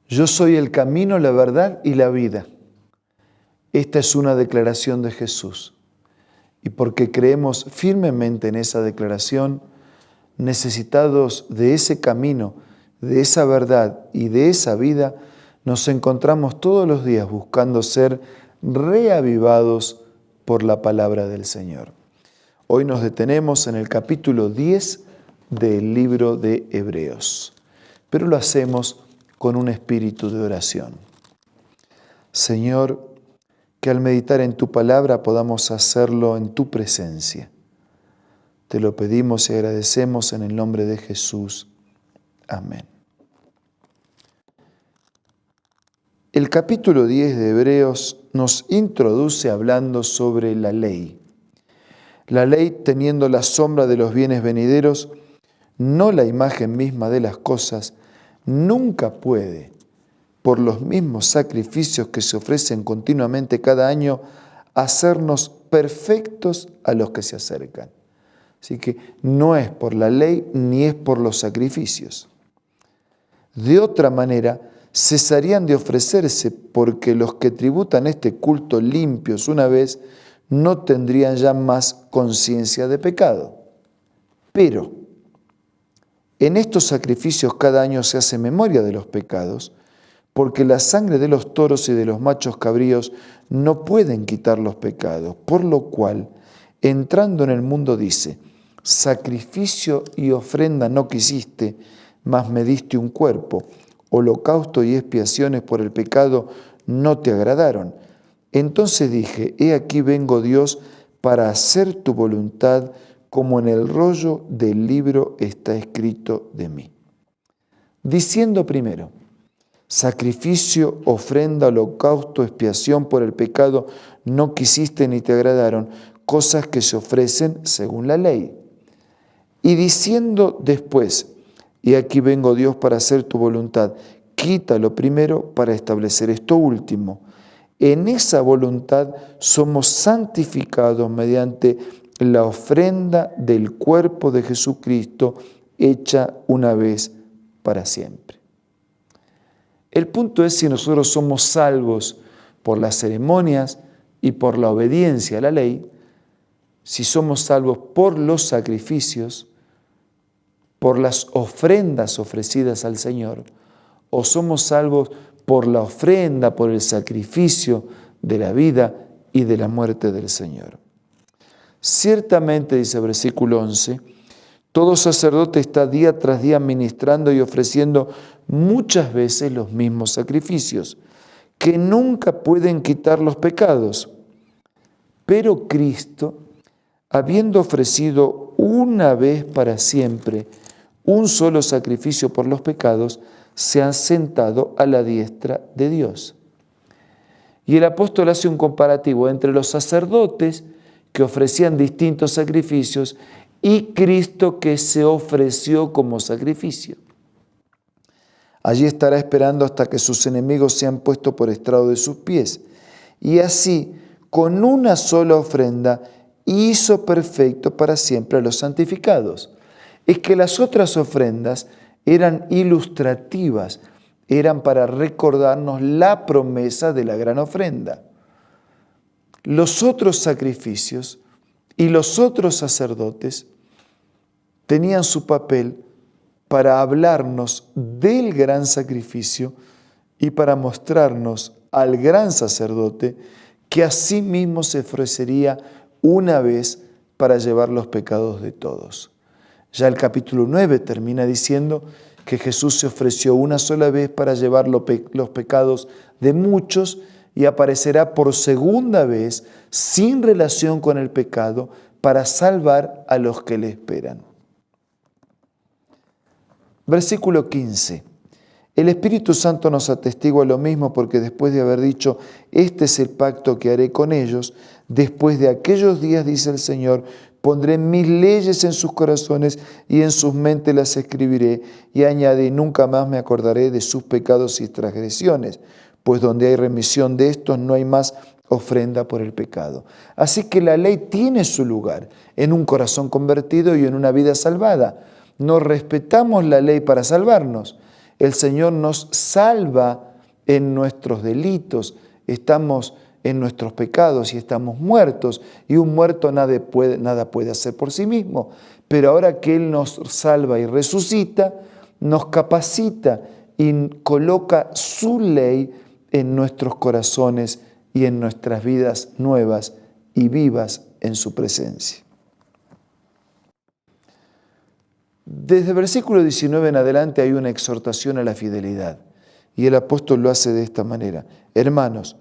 Yo soy el camino, la verdad y la vida. Esta es una declaración de Jesús. Y porque creemos firmemente en esa declaración, necesitados de ese camino, de esa verdad y de esa vida, nos encontramos todos los días buscando ser reavivados por la palabra del Señor. Hoy nos detenemos en el capítulo 10 del libro de Hebreos, pero lo hacemos con un espíritu de oración. Señor, que al meditar en tu palabra podamos hacerlo en tu presencia. Te lo pedimos y agradecemos en el nombre de Jesús. Amén. El capítulo 10 de Hebreos nos introduce hablando sobre la ley. La ley, teniendo la sombra de los bienes venideros, no la imagen misma de las cosas, nunca puede, por los mismos sacrificios que se ofrecen continuamente cada año, hacernos perfectos a los que se acercan. Así que no es por la ley ni es por los sacrificios. De otra manera, cesarían de ofrecerse porque los que tributan este culto limpios una vez no tendrían ya más conciencia de pecado. Pero en estos sacrificios cada año se hace memoria de los pecados, porque la sangre de los toros y de los machos cabríos no pueden quitar los pecados, por lo cual, entrando en el mundo dice, sacrificio y ofrenda no quisiste, mas me diste un cuerpo, holocausto y expiaciones por el pecado no te agradaron. Entonces dije, he aquí vengo Dios para hacer tu voluntad, como en el rollo del libro está escrito de mí. Diciendo primero, sacrificio, ofrenda, holocausto, expiación por el pecado no quisiste ni te agradaron, cosas que se ofrecen según la ley. Y diciendo después, y aquí vengo Dios para hacer tu voluntad, quita lo primero para establecer esto último. En esa voluntad somos santificados mediante la ofrenda del cuerpo de Jesucristo hecha una vez para siempre. El punto es si nosotros somos salvos por las ceremonias y por la obediencia a la ley, si somos salvos por los sacrificios, por las ofrendas ofrecidas al Señor, o somos salvos por la ofrenda, por el sacrificio de la vida y de la muerte del Señor. Ciertamente, dice el versículo 11, todo sacerdote está día tras día ministrando y ofreciendo muchas veces los mismos sacrificios, que nunca pueden quitar los pecados. Pero Cristo, habiendo ofrecido una vez para siempre un solo sacrificio por los pecados, se ha sentado a la diestra de Dios. Y el apóstol hace un comparativo entre los sacerdotes que ofrecían distintos sacrificios y Cristo que se ofreció como sacrificio. Allí estará esperando hasta que sus enemigos sean puestos por estrado de sus pies. Y así, con una sola ofrenda, hizo perfecto para siempre a los santificados. Es que las otras ofrendas eran ilustrativas, eran para recordarnos la promesa de la gran ofrenda. Los otros sacrificios y los otros sacerdotes tenían su papel para hablarnos del gran sacrificio y para mostrarnos al gran sacerdote que a sí mismo se ofrecería una vez para llevar los pecados de todos. Ya el capítulo 9 termina diciendo que Jesús se ofreció una sola vez para llevar los pecados de muchos y aparecerá por segunda vez sin relación con el pecado para salvar a los que le esperan. Versículo 15. El Espíritu Santo nos atestigua lo mismo porque después de haber dicho, este es el pacto que haré con ellos, después de aquellos días, dice el Señor, pondré mis leyes en sus corazones y en sus mentes las escribiré, y añade, nunca más me acordaré de sus pecados y transgresiones, pues donde hay remisión de estos no hay más ofrenda por el pecado. Así que la ley tiene su lugar en un corazón convertido y en una vida salvada. No respetamos la ley para salvarnos. El Señor nos salva en nuestros delitos. Estamos en nuestros pecados y estamos muertos. Y un muerto nada puede hacer por sí mismo. Pero ahora que Él nos salva y resucita, nos capacita y coloca su ley en nuestros corazones y en nuestras vidas nuevas y vivas en su presencia. Desde el versículo 19 en adelante hay una exhortación a la fidelidad y el apóstol lo hace de esta manera. Hermanos,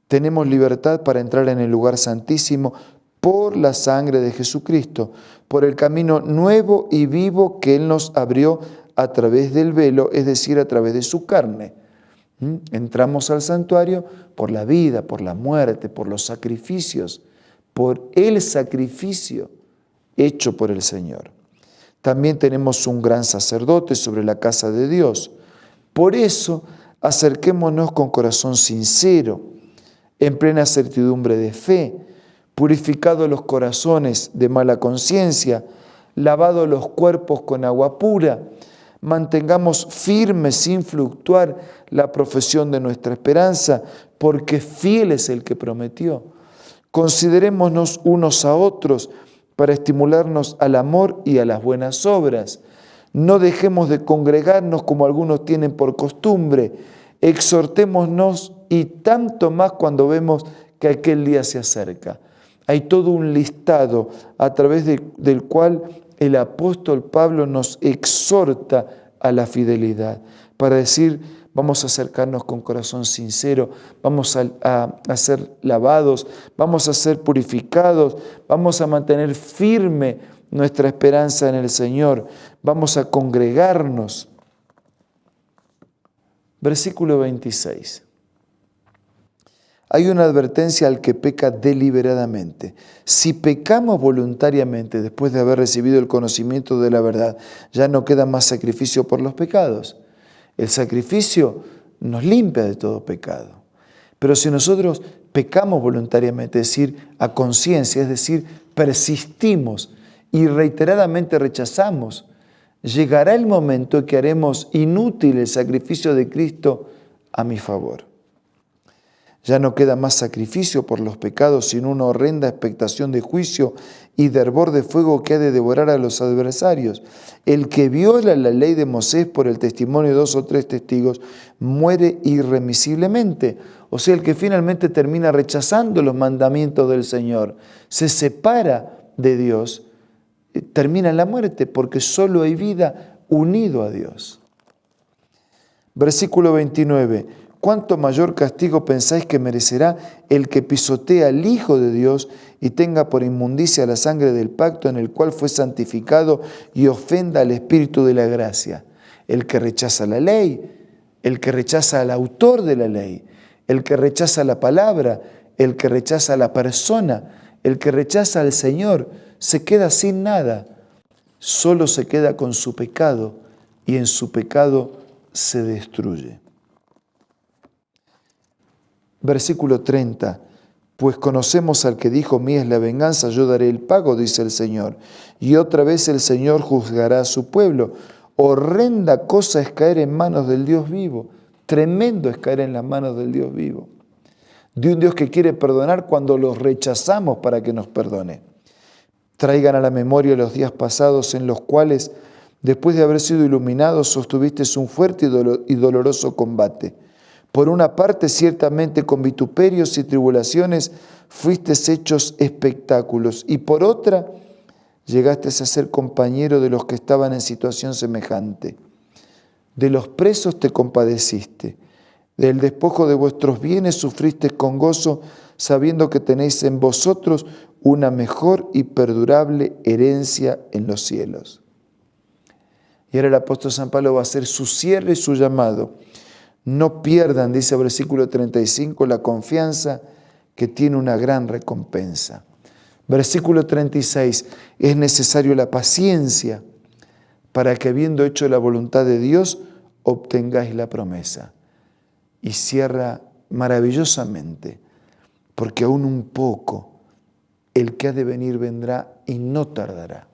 tenemos libertad para entrar en el lugar santísimo por la sangre de Jesucristo, por el camino nuevo y vivo que Él nos abrió a través del velo, es decir, a través de su carne. Entramos al santuario por la vida, por la muerte, por los sacrificios, por el sacrificio hecho por el Señor. También tenemos un gran sacerdote sobre la casa de Dios. Por eso, acerquémonos con corazón sincero, en plena certidumbre de fe, purificados los corazones de mala conciencia, lavados los cuerpos con agua pura, mantengamos firme sin fluctuar la profesión de nuestra esperanza, porque fiel es el que prometió. Considerémonos unos a otros para estimularnos al amor y a las buenas obras. No dejemos de congregarnos como algunos tienen por costumbre. Exhortémonos y tanto más cuando vemos que aquel día se acerca. Hay todo un listado a través del cual el apóstol Pablo nos exhorta a la fidelidad para decir, vamos a acercarnos con corazón sincero, vamos a ser lavados, vamos a ser purificados, vamos a mantener firme nuestra esperanza en el Señor, vamos a congregarnos. Versículo 26. Hay una advertencia al que peca deliberadamente. Si pecamos voluntariamente después de haber recibido el conocimiento de la verdad, ya no queda más sacrificio por los pecados. El sacrificio nos limpia de todo pecado. Pero si nosotros pecamos voluntariamente, es decir, a conciencia, es decir, persistimos y reiteradamente rechazamos, llegará el momento en que haremos inútil el sacrificio de Cristo a mi favor. Ya no queda más sacrificio por los pecados, sino una horrenda expectación de juicio y de hervor de fuego que ha de devorar a los adversarios. El que viola la ley de Moisés por el testimonio de 2 o 3 testigos muere irremisiblemente. O sea, el que finalmente termina rechazando los mandamientos del Señor, se separa de Dios, termina en la muerte, porque solo hay vida unido a Dios. Versículo 29. ¿Cuánto mayor castigo pensáis que merecerá el que pisotea al Hijo de Dios y tenga por inmundicia la sangre del pacto en el cual fue santificado y ofenda al Espíritu de la gracia? El que rechaza la ley, el que rechaza al autor de la ley, el que rechaza la palabra, el que rechaza la persona, el que rechaza al Señor, se queda sin nada, solo se queda con su pecado y en su pecado se destruye. Versículo 30. Pues conocemos al que dijo, mía es la venganza, yo daré el pago, dice el Señor. Y otra vez el Señor juzgará a su pueblo. Horrenda cosa es caer en manos del Dios vivo. Tremendo es caer en las manos del Dios vivo. De un Dios que quiere perdonar cuando los rechazamos para que nos perdone. Traigan a la memoria los días pasados en los cuales, después de haber sido iluminados, sostuvisteis un fuerte y doloroso combate. Por una parte, ciertamente con vituperios y tribulaciones fuisteis hechos espectáculos, y por otra, llegasteis a ser compañero de los que estaban en situación semejante. De los presos te compadeciste, del despojo de vuestros bienes sufriste con gozo, sabiendo que tenéis en vosotros una mejor y perdurable herencia en los cielos. Y ahora el apóstol San Pablo va a hacer su cierre y su llamado. No pierdan, dice el versículo 35, la confianza que tiene una gran recompensa. Versículo 36, es necesario la paciencia para que habiendo hecho la voluntad de Dios, obtengáis la promesa. Y cierra maravillosamente, porque aún un poco el que ha de venir vendrá y no tardará.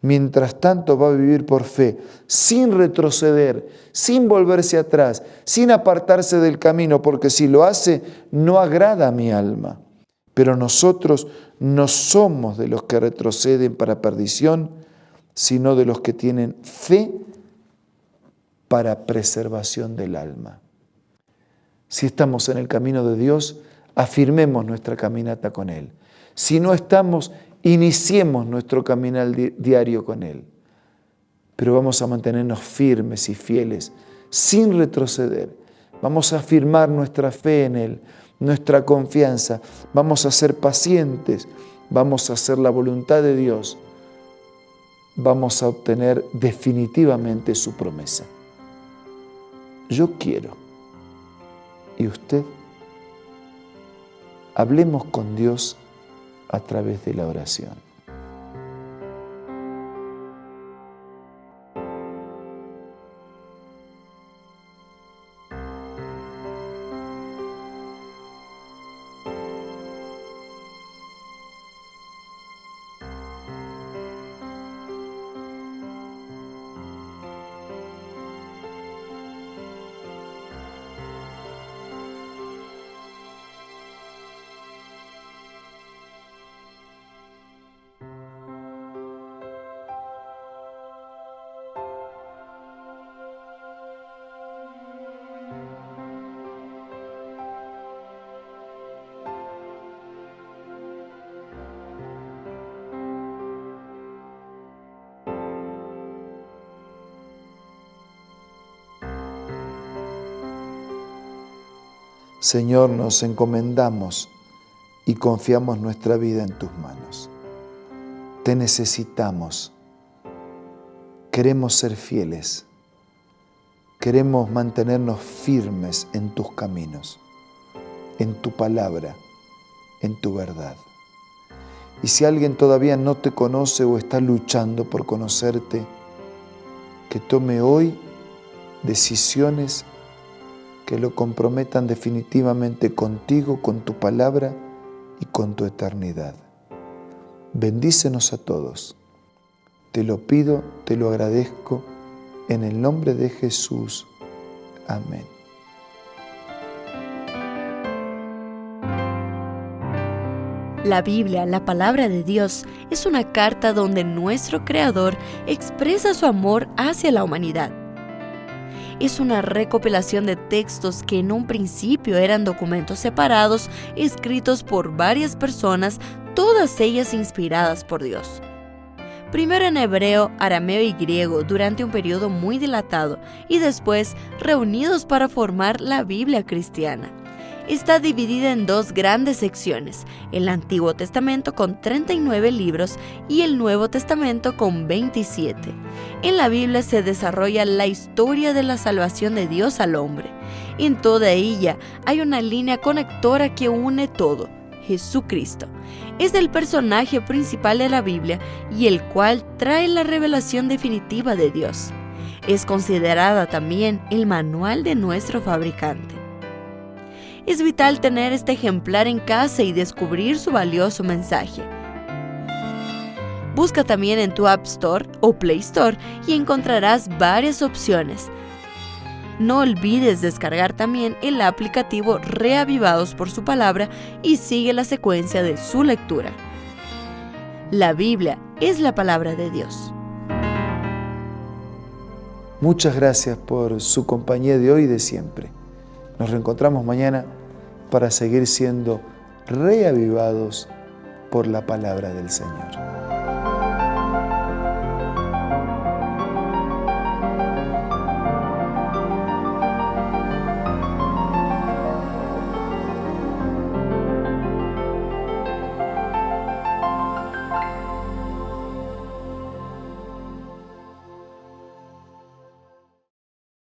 Mientras tanto va a vivir por fe, sin retroceder, sin volverse atrás, sin apartarse del camino, porque si lo hace, no agrada a mi alma. Pero nosotros no somos de los que retroceden para perdición, sino de los que tienen fe para preservación del alma. Si estamos en el camino de Dios, afirmemos nuestra caminata con Él. Si no estamos, iniciemos nuestro caminar diario con Él. Pero vamos a mantenernos firmes y fieles, sin retroceder. Vamos a afirmar nuestra fe en Él, nuestra confianza. Vamos a ser pacientes. Vamos a hacer la voluntad de Dios. Vamos a obtener definitivamente su promesa. Yo quiero. ¿Y usted? Hablemos con Dios a través de la oración. Señor, nos encomendamos y confiamos nuestra vida en tus manos. Te necesitamos. Queremos ser fieles. Queremos mantenernos firmes en tus caminos, en tu palabra, en tu verdad. Y si alguien todavía no te conoce o está luchando por conocerte, que tome hoy decisiones que lo comprometan definitivamente contigo, con tu palabra y con tu eternidad. Bendícenos a todos. Te lo pido, te lo agradezco, en el nombre de Jesús. Amén. La Biblia, la palabra de Dios, es una carta donde nuestro Creador expresa su amor hacia la humanidad. Es una recopilación de textos que en un principio eran documentos separados, escritos por varias personas, todas ellas inspiradas por Dios. Primero en hebreo, arameo y griego durante un periodo muy dilatado y después reunidos para formar la Biblia cristiana. Está dividida en dos grandes secciones, el Antiguo Testamento con 39 libros y el Nuevo Testamento con 27. En la Biblia se desarrolla la historia de la salvación de Dios al hombre. En toda ella hay una línea conectora que une todo, Jesucristo. Es el personaje principal de la Biblia y el cual trae la revelación definitiva de Dios. Es considerada también el manual de nuestro fabricante. Es vital tener este ejemplar en casa y descubrir su valioso mensaje. Busca también en tu App Store o Play Store y encontrarás varias opciones. No olvides descargar también el aplicativo Reavivados por su palabra y sigue la secuencia de su lectura. La Biblia es la palabra de Dios. Muchas gracias por su compañía de hoy y de siempre. Nos reencontramos mañana para seguir siendo reavivados por la palabra del Señor.